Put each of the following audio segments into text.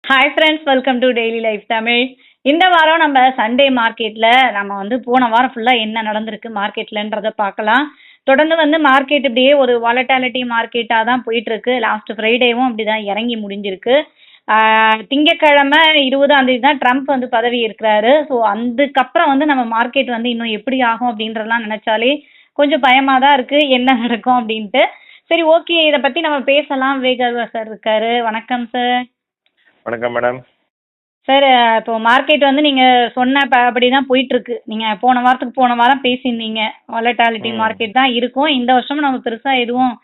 Hi friends, welcome to daily life Tamil. இந்த வாரம் நம்ம சண்டே மார்க்கெட்டில் நம்ம போன வாரம் ஃபுல்லாக என்ன நடந்திருக்கு மார்க்கெட்லன்றதை பார்க்கலாம். தொடர்ந்து மார்க்கெட் இப்படியே ஒரு வாலட்டாலிட்டி மார்க்கெட்டாக தான் போயிட்டுருக்கு. லாஸ்ட் ஃப்ரைடேவும் அப்படி தான் இறங்கி முடிஞ்சிருக்கு. திங்கக்கிழமை 20ஆம் தேதி தான் ட்ரம்ப் பதவி இருக்கிறாரு. ஸோ அதுக்கப்புறம் நம்ம மார்க்கெட் இன்னும் எப்படி ஆகும் அப்படின்றதெல்லாம் நினச்சாலே கொஞ்சம் பயமாக தான் இருக்குது, என்ன நடக்கும் அப்படின்ட்டு. சரி, ஓகே, இதை பற்றி நம்ம பேசலாம். விவேக் சார் இருக்காரு. வணக்கம் சார். வணக்கம் மேடம். சார், இப்போ மார்க்கெட் நீங்கள் சொன்ன அப்படி தான் போயிட்டுருக்கு. நீங்கள் போன வாரம் பேசியிருந்தீங்க, வாலட்டாலிட்டி மார்க்கெட் தான் இருக்கும், இந்த வருஷமும் நம்ம பெருசாக எதுவும்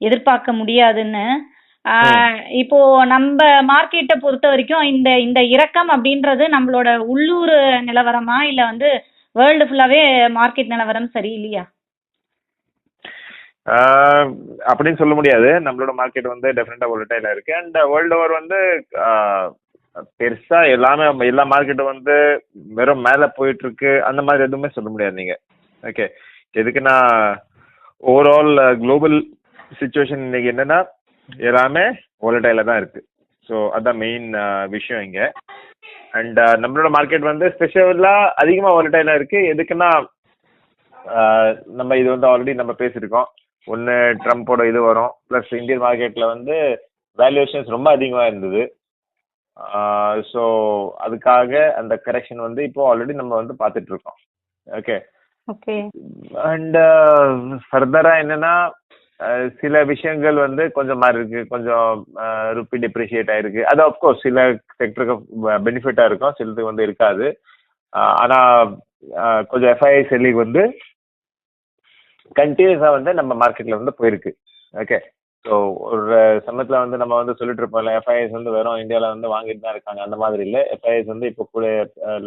எதிர்பார்க்க முடியாதுன்னு. இப்போ நம்ம மார்க்கெட்டை பொறுத்த வரைக்கும் இந்த இந்த இறக்கம் அப்படின்றது நம்மளோட உள்ளூர் நிலவரமா இல்லை வேர்ல்டு ஃபுல்லாகவே மார்க்கெட் நிலவரம் சரியில்லையா? அப்படின்னு சொல்ல முடியாது. நம்மளோட மார்க்கெட் டெஃபினட்டா வாலடைலா இருக்கு. அண்ட் வேர்ல்டு ஓவர் பெருசா எல்லா மார்க்கெட்டும் வெறும் மேல போயிட்டு இருக்கு அந்த மாதிரி எதுவுமே சொல்ல முடியாது நீங்க. ஓகே, எதுக்குன்னா ஓவரால் குளோபல் சுச்சுவேஷன் இன்னைக்கு என்னன்னா எல்லாமே வாலடைலா தான் இருக்கு. ஸோ அதான் மெயின் விஷயம் இங்க. அண்ட் நம்மளோட மார்க்கெட் ஸ்பெஷலா அதிகமா வாலடைலா இருக்கு. எதுக்குன்னா நம்ம இது ஆல்ரெடி நம்ம பேசியிருக்கோம். ஒன்று ட்ரம்ப்போட இது வரும், ப்ளஸ் இந்தியன் மார்க்கெட்டில் வேல்யூவேஷன்ஸ் ரொம்ப அதிகமாக இருந்தது. ஸோ அதுக்காக அந்த கரெக்ஷன் இப்போ ஆல்ரெடி நம்ம பார்த்துட்டு இருக்கோம். ஓகே, அண்ட் ஃபர்தராக என்னன்னா சில விஷயங்கள் கொஞ்சம் மாறி இருக்கு. கொஞ்சம் ருப்பி டிப்ரிஷியேட் ஆயிருக்கு. அது அப்கோர்ஸ் சில செக்டருக்கு பெனிஃபிட்டாக இருக்கும், சிலதுக்கு இருக்காது. ஆனால் கொஞ்சம் எஃப்ஐஐ செல்லிங் கண்டினியூஸாக நம்ம மார்க்கெட்டில் போயிருக்கு. ஓகே, ஸோ ஒரு சமயத்தில் நம்ம சொல்லிட்டு இருப்போம்ல, எஃப்ஐஎஸ் வெறும் இந்தியாவில் வாங்கிட்டு தான் இருக்காங்க, அந்த மாதிரி இல்லை. எஃப்ஐஎஸ் இப்போ கூட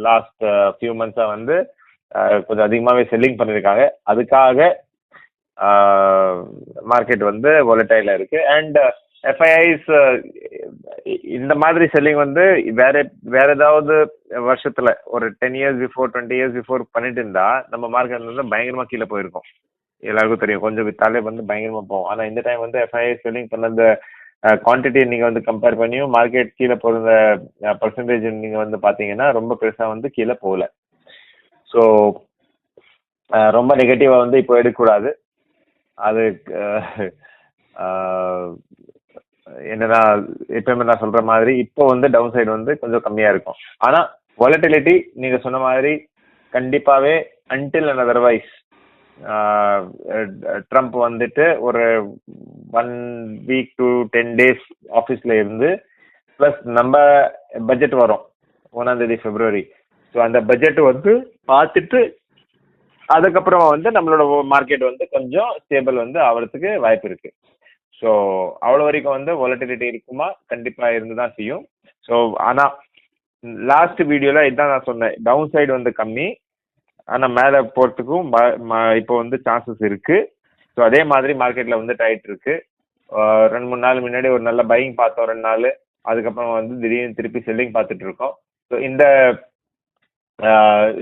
லாஸ்ட் ஃபியூ மந்த்ஸாக கொஞ்சம் அதிகமாகவே செல்லிங் பண்ணியிருக்காங்க. அதுக்காக மார்க்கெட் வாலடைலாக இருக்கு. அண்ட் எஃப்ஐஐஸ் இந்த மாதிரி செல்லிங் வேற ஏதாவது வருஷத்துல ஒரு 10 years பிஃபோர் 20 years பிஃபோர் பண்ணிட்டு இருந்தா நம்ம மார்க்கெட்ல பயங்கரமா கீழே போயிருக்கும். எல்லாருக்கும் தெரியும், கொஞ்சம் வித்தாலே பயங்கரமா போகும். ஆனா இந்த டைம் எஃப்ஐஐ செல்லிங் பண்ண குவான்டிட்டி நீங்க கம்பேர் பண்ணியும் மார்க்கெட் கீழே போகிற பர்சன்டேஜ் நீங்க பாத்தீங்கன்னா ரொம்ப பெருசா கீழே போகல. ஸோ ரொம்ப நெகட்டிவா இப்போ எடுக்கக்கூடாது. அது என்னன்னா எப்பயுமே நான் சொல்ற மாதிரி இப்போ டவுன் சைடு கொஞ்சம் கம்மியா இருக்கும். ஆனா வாலட்டிலிட்டி நீங்க சொன்ன மாதிரி கண்டிப்பாவே அன்டில் அண்ட் அதர்வைஸ் ட்ரம்ப் ஒரு 1 week to 10 days ஆஃபீஸ்ல இருந்து பிளஸ் நம்ம பட்ஜெட் வரும் 1ஆம் தேதி பிப்ரவரி. ஸோ அந்த பட்ஜெட் பார்த்துட்டு அதுக்கப்புறமா நம்மளோட மார்க்கெட் கொஞ்சம் ஸ்டேபிள் ஆகிறதுக்கு வாய்ப்பு இருக்கு. ஸோ அவ்வளோ வரைக்கும் வாலட்டிலிட்டி இருக்குமா? கண்டிப்பா இருந்துதான் செய்யும். ஸோ ஆனா லாஸ்ட் வீடியோல இதான் நான் சொன்னேன், டவுன் சைடு கம்மி, ஆனா மேல போறதுக்கும் இப்போ சான்சஸ் இருக்கு. ஸோ அதே மாதிரி மார்க்கெட்ல டைட் இருக்கு. 2-3 நாள் முன்னாடி ஒரு நல்ல பையிங் பார்த்தோம் 2 நாள். அதுக்கப்புறம் திடீர்னு திருப்பி செல்லிங் பார்த்துட்டு இருக்கோம். ஸோ இந்த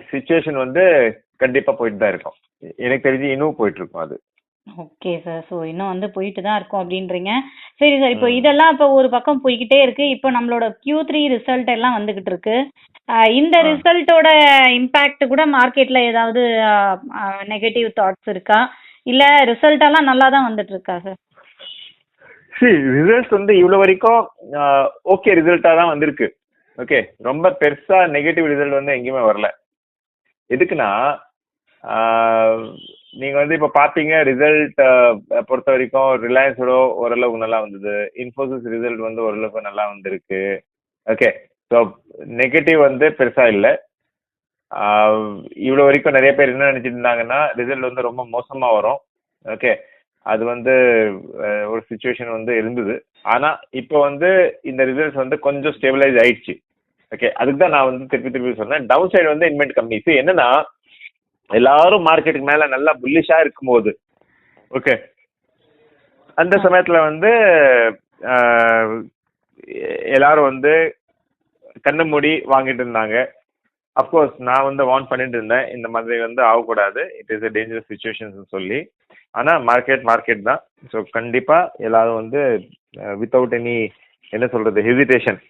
சிச்சுவேஷன் கண்டிப்பா போயிட்டு தான் இருக்கும். எனக்கு தெரிஞ்சு இன்னும் போயிட்டு இருக்கும் அது. ஓகே சார், ஸோ இன்னும் போயிட்டு தான் இருக்கும் அப்படின்றீங்க. சரி சார், இப்போ இதெல்லாம் இப்போ ஒரு பக்கம் போய்கிட்டே இருக்கு. இப்போ நம்மளோட Q3 ரிசல்ட் எல்லாம் வந்துகிட்டு இருக்கு. இந்த ரிசல்ட்டோட இம்பேக்ட் கூட மார்க்கெட்ல ஏதாவது நெகட்டிவ் தாட்ஸ் இருக்கா, இல்ல ரிசல்ட் எல்லாம் நல்லா தான் வந்துட்டு இருக்கா சார்? சரி, ரிசல்ட்ஸ் இவ்வளவு வரைக்கும் ஓகே ரிசல்ட்டா தான் வந்திருக்கு. ஓகே, ரொம்ப பெருசா நெகட்டிவ் ரிசல்ட் எங்கேயுமே வரல. எதுக்குன்னா நீங்க இப்ப பாத்தீங்க ரிசல்ட் பொறுத்த வரைக்கும் ரிலையன்ஸோட ஓரளவுக்கு நல்லா வந்தது. இன்ஃபோசிஸ் ரிசல்ட் ஓரளவுக்கு நல்லா வந்திருக்கு. ஓகே, ஸோ நெகட்டிவ் பெருசா இல்லை. இவ்வளவு வரைக்கும் நிறைய பேர் என்ன நினைச்சிட்டு இருந்தாங்கன்னா ரிசல்ட் ரொம்ப மோசமா வரும். ஓகே, அது ஒரு சுச்சுவேஷன் இருந்தது. ஆனா இப்போ இந்த ரிசல்ட்ஸ் கொஞ்சம் ஸ்டெபிலைஸ் ஆயிடுச்சு. ஓகே, அதுக்கு தான் நான் திருப்பி சொன்னேன், டவுன் சைடு இன்வென்ட் கம்மி. ஸோ என்னன்னா எல்லாரும் மார்க்கெட்டுக்கு மேல நல்லா புல்லிஷா இருக்கும்போது, ஓகே, அந்த சமயத்துல எல்லாரும் கண்ணு மூடி வாங்கிட்டு இருந்தாங்க. அப்கோர்ஸ் நான் வார்ன் பண்ணிட்டு இருந்தேன், இந்த மாதிரி ஆகக்கூடாது, it is a dangerous situation சொல்லி. ஆனா மார்க்கெட் தான். ஸோ கண்டிப்பா எல்லாரும் வித்தவுட் எனி என்ன சொல்றது ஹெசிடேஷன்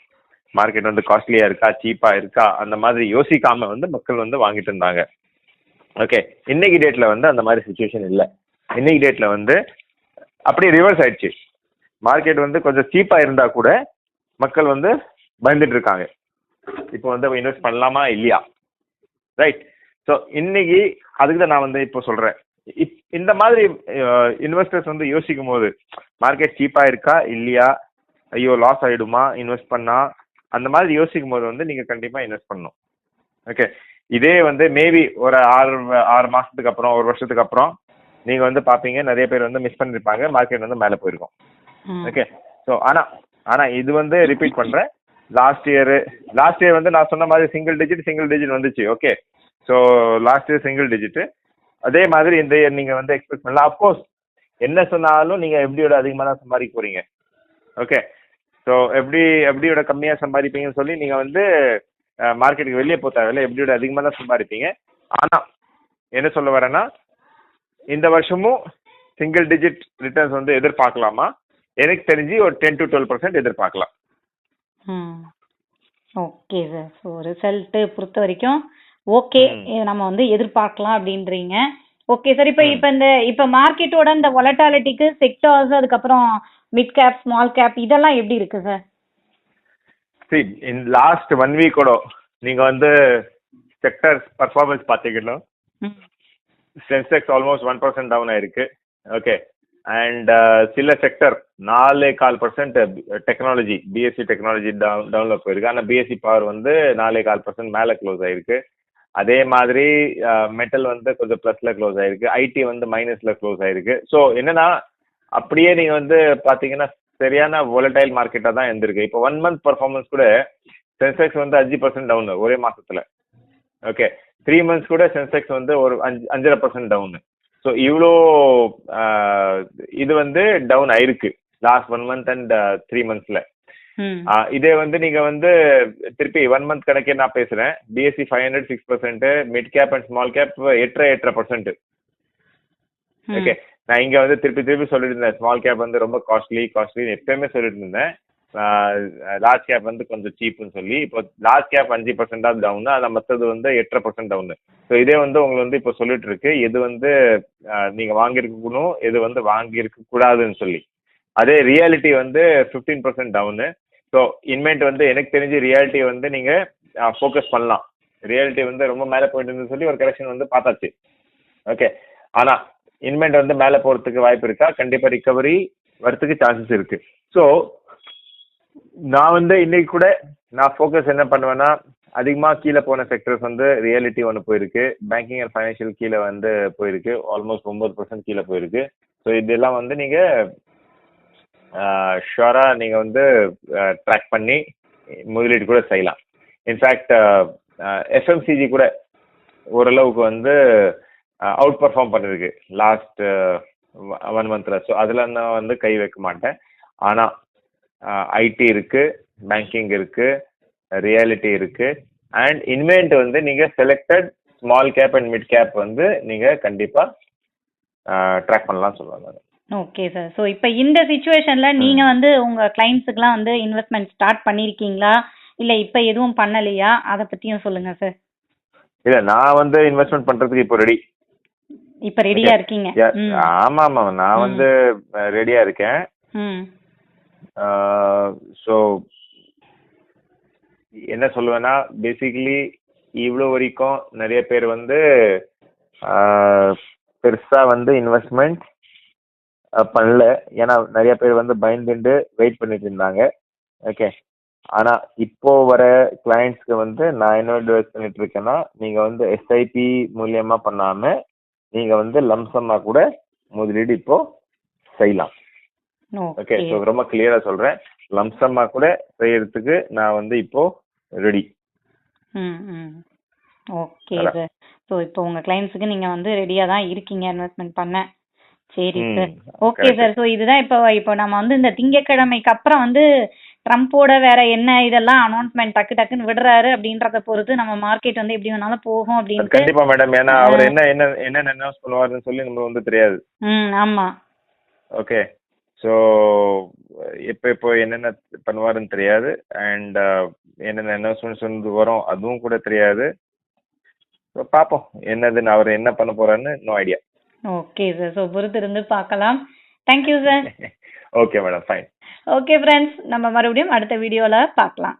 மார்க்கெட் வந்து காஸ்ட்லியா இருக்கா சீப்பா இருக்கா அந்த மாதிரி யோசிக்காம வந்து மக்கள் வந்து வாங்கிட்டு இருந்தாங்க. ஓகே, இன்னைக்கு டேட்ல வந்து அந்த மாதிரி சுச்சுவேஷன் இல்லை. இன்னைக்கு டேட்ல வந்து அப்படியே ரிவர்ஸ் ஆயிடுச்சு. மார்க்கெட் வந்து கொஞ்சம் சீப்பா இருந்தா கூட மக்கள் வந்து பயந்துட்டு இருக்காங்க, இப்போ வந்து இன்வெஸ்ட் பண்ணலாமா இல்லையா. ரைட். ஸோ இன்னைக்கு அதுக்கு தான் நான் வந்து இப்போ சொல்றேன், இந்த மாதிரி இன்வெஸ்டர்ஸ் வந்து யோசிக்கும் போது மார்க்கெட் சீப்பா இருக்கா இல்லையா, ஐயோ லாஸ் ஆயிடுமா இன்வெஸ்ட் பண்ணா, அந்த மாதிரி யோசிக்கும் போது வந்து நீங்க கண்டிப்பா இன்வெஸ்ட் பண்ணணும். ஓகே, இதே வந்து மேபி ஒரு 6 மாசத்துக்கு அப்புறம் 1 வருஷத்துக்கு அப்புறம் நீங்க வந்து பாப்பீங்க நிறைய பேர் வந்து மிஸ் பண்ணிருப்பாங்க, மார்க்கெட் வந்து மேலே போயிருக்கும். ஓகே, ஸோ ஆனா இது வந்து ரிப்பீட் பண்றேன், லாஸ்ட் இயர் வந்து நான் சொன்ன மாதிரி சிங்கிள் டிஜிட் வந்துச்சு. Okay, so last year single digit, அதே மாதிரி இந்த இயர் நீங்க வந்து எக்ஸ்பெக்ட் பண்ணலாம். அப்கோர்ஸ் என்ன சொன்னாலும் நீங்க எப்படியோட அதிகமாக தான் சம்பாதிக்க போறீங்க. ஓகே, ஸோ எப்படியோட கம்மியா சம்பாதிப்பீங்கன்னு சொல்லி நீங்க வந்து மார்க்கெட்டுக்கு வெளியே போத்தாவில்லை, எப்படியோட அதிகமாக தான் சம்பாதிப்பீங்க. ஆனா என்ன சொல்ல வரேன்னா, இந்த வருஷமும் சிங்கிள் டிஜிட் ரிட்டர்ன்ஸ் வந்து எதிர்பார்க்கலாமா? எனக்கு தெரிஞ்சு ஒரு 10 to 12% எதிர்பார்க்கலாம். Okay sir. ஸோ ரிசல்ட் பொறுத்த வரைக்கும் ஓகே, நம்ம வந்து எதிர்பார்க்கலாம் அப்படின்றீங்க. Okay sir. இப்போ மார்க்கெட்டோட இந்த வொலட்டாலிட்டிக்கு செக்டார்ஸ், அதுக்கப்புறம் மிட் கேப், ஸ்மால் கேப் இதெல்லாம் எப்படி இருக்கு சார்? சரி, இந்த லாஸ்ட் 1 வீக்கோட நீங்க வந்து செக்டர் பர்ஃபார்மன்ஸ் பார்த்தீங்கன்னா சென்செக்ஸ் ஆல்மோஸ்ட் 1% டவுன் ஆயிருக்கு. ஓகே, அண்ட் சில செக்டர் 4.25% டெக்னாலஜி, பிஎஸ்சி டெக்னாலஜி டவுன்ல போயிருக்கு. ஆனால் பிஎஸ்சி பவர் வந்து 4.25% மேலே க்ளோஸ் ஆயிருக்கு. அதே மாதிரி மெட்டல் வந்து கொஞ்சம் ப்ளஸ்ல க்ளோஸ் ஆயிருக்கு, ஐடி வந்து மைனஸ்ல க்ளோஸ் ஆயிருக்கு. ஸோ என்னன்னா, அப்படியே நீங்க வந்து பாத்தீங்கன்னா சரியான volatile மார்க்கெட்டா தான் இருந்திருக்கு. இப்போ 1 month பர்ஃபார்மன்ஸ் கூட சென்செக்ஸ் வந்து 5% டவுன் ஒரே மாசத்துல. ஓகே, 3 months கூட சென்செக்ஸ் வந்து ஒரு 5.5% டவுன். ஸோ இவ்வளோ இது வந்து டவுன் ஆயிருக்கு லாஸ்ட் 1 month அண்ட் 3 monthsல. இதே வந்து நீங்க வந்து திருப்பி 1 month கணக்கே நான் பேசுறேன், BSc 500 6%, mid cap and small cap 8.5%. Okay, நான் இங்க வந்து திருப்பி சொல்லிட்டு இருந்தேன், ஸ்மால் கேப் வந்து ரொம்ப காஸ்ட்லி எப்பயுமே சொல்லிட்டு இருந்தேன். லார்ஜ் கேப் வந்து கொஞ்சம் சீப்புன்னு சொல்லி. இப்போ லார்ஜ் கேப் 5% டவுன், அதை மற்றது வந்து 8.5% டவுன். ஸோ இதே வந்து உங்களுக்கு வந்து இப்போ சொல்லிட்டு இருக்கு எது வந்து நீங்க வாங்கியிருக்கணும், எது வந்து வாங்கியிருக்க கூடாதுன்னு சொல்லி. அதே ரியாலிட்டி வந்து 15% டவுனு. ஸோ இன்வென்ட் வந்து எனக்கு தெரிஞ்சு ரியாலிட்டி வந்து நீங்க ஃபோக்கஸ் பண்ணலாம். ரியாலிட்டி வந்து ரொம்ப மேலே போயிட்டு இருந்து சொல்லி ஒரு கரெக்ஷன் வந்து பார்த்தாச்சு. ஓகே, ஆனா இன்வென்ட் வந்து மேலே போறதுக்கு வாய்ப்பு இருக்கா? கண்டிப்பா ரிகவரி வரத்துக்கு சான்சஸ் இருக்கு. ஸோ நான் வந்து இன்னைக்கு கூட நான் ஃபோக்கஸ் என்ன பண்ணுவேன்னா, அதிகமாக கீழே போன செக்டர்ஸ் வந்து ரியாலிட்டி ஒன்று போயிருக்கு, பேங்கிங் அண்ட் ஃபைனான்ஷியல் கீழே வந்து போயிருக்கு, ஆல்மோஸ்ட் 9% கீழே போயிருக்கு. ஸோ இதெல்லாம் வந்து நீங்க ஷுவரா நீங்க வந்து ட்ராக் பண்ணி முதலீடு கூட செய்யலாம். இன்ஃபேக்ட் எஃப்எம்சிஜி கூட ஓரளவுக்கு வந்து அவுட் பர்ஃபார்ம் பண்ணிருக்கு லாஸ்ட் 1 monthல. ஸோ அதில் நான் வந்து கை வைக்க மாட்டேன். ஆனால் ஐடி இருக்கு, பேங்கிங் இருக்கு, ரியாலிட்டி இருக்கு, அண்ட் இன்வென்ட் வந்து நீங்க selected small cap and mid cap வந்து நீங்க கண்டிப்பா ட்ராக் பண்ணலாம் சொல்லுவாங்க. Okay sir. ஸோ இப்போ இந்த சுச்சுவேஷன்ல நீங்க வந்து உங்க கிளைண்ட்ஸுக்குலாம் வந்து இன்வெஸ்ட்மெண்ட் ஸ்டார்ட் பண்ணிருக்கீங்களா, இல்ல இப்போ எதுவும் பண்ணலையா, அதை பத்தியும் சொல்லுங்க சார். இல்ல, நான் வந்து இன்வெஸ்ட்மெண்ட் பண்றதுக்கு இப்போ ரெடி. இப்போ ரெடியா இருக்கீங்க? ஆமா, நான் வந்து ரெடியா இருக்கேன். ஸோ என்ன சொல்லுவேன்னா, பேசிக்கலி இவ்வளோ வரைக்கும் நிறைய பேர் வந்து பெருசா வந்து இன்வெஸ்ட்மெண்ட் பண்ணல. ஏன்னா நிறைய பேர் வந்து பயந்துட்டு வெயிட் பண்ணிட்டு இருந்தாங்க. ஓகே, ஆனா இப்போ வர கிளைண்ட்ஸ்க்கு வந்து நான் என்ன அட்வைஸ் பண்ணிட்டு இருக்கேன்னா, நீங்க வந்து எஸ்ஐபி மூலியமா பண்ணாம நீங்க வந்து லம்சமா கூட முதலீடு இப்போ செய்யலாம். ஓகே, ஸோ ரொம்ப கிளியரா சொல்றேன், லம்சமா கூட செய்யறதுக்கு நான் வந்து இப்போ ரெடி. Okay sir. ஸோ இப்போ உங்க கிளைண்ட்ஸுக்கு நீங்க வந்து ரெடியா தான் இருக்கீங்க இன்வெஸ்ட்மெண்ட் பண்ண. சரி சார். Okay sir. ஸோ இதுதான் இப்போ நம்ம வந்து இந்த திங்கட்கிழமைக்கு அப்புறம் வந்து ட்ரம்போட வேற என்ன இதெல்லாம் அனௌன்ஸ்மெண்ட் டக்குன்னு விடுறாரு அப்படின்றத பொறுத்து நம்ம மார்க்கெட் வந்து எப்படி வேணாலும் போகும் அப்படின்னு. கண்டிப்பா மேடம், ஏன்னா அவர் என்ன அனௌன்ஸ் பண்ணுவாருன்னு சொல்லி நமக்கு வந்து தெரியாது. ஆமா. ஓகே, ஸோ இப்போ என்னென்ன பண்ணுவாருன்னு தெரியாது. அண்ட் என்னென்ன அனௌன்ஸ்மெண்ட்ஸ் வந்து வரும் அதுவும் கூட தெரியாது. So, பார்ப்போம் என்னதுன்னு, அவர் என்ன பண்ண போறாருன்னு no idea. Okay sir. So பொறுத்திருந்து பார்க்கலாம். Thank you sir. Okay madam, fine. Okay friends, நம்ம மறுபடியும் அடுத்த வீடியோவில் பார்க்கலாம்.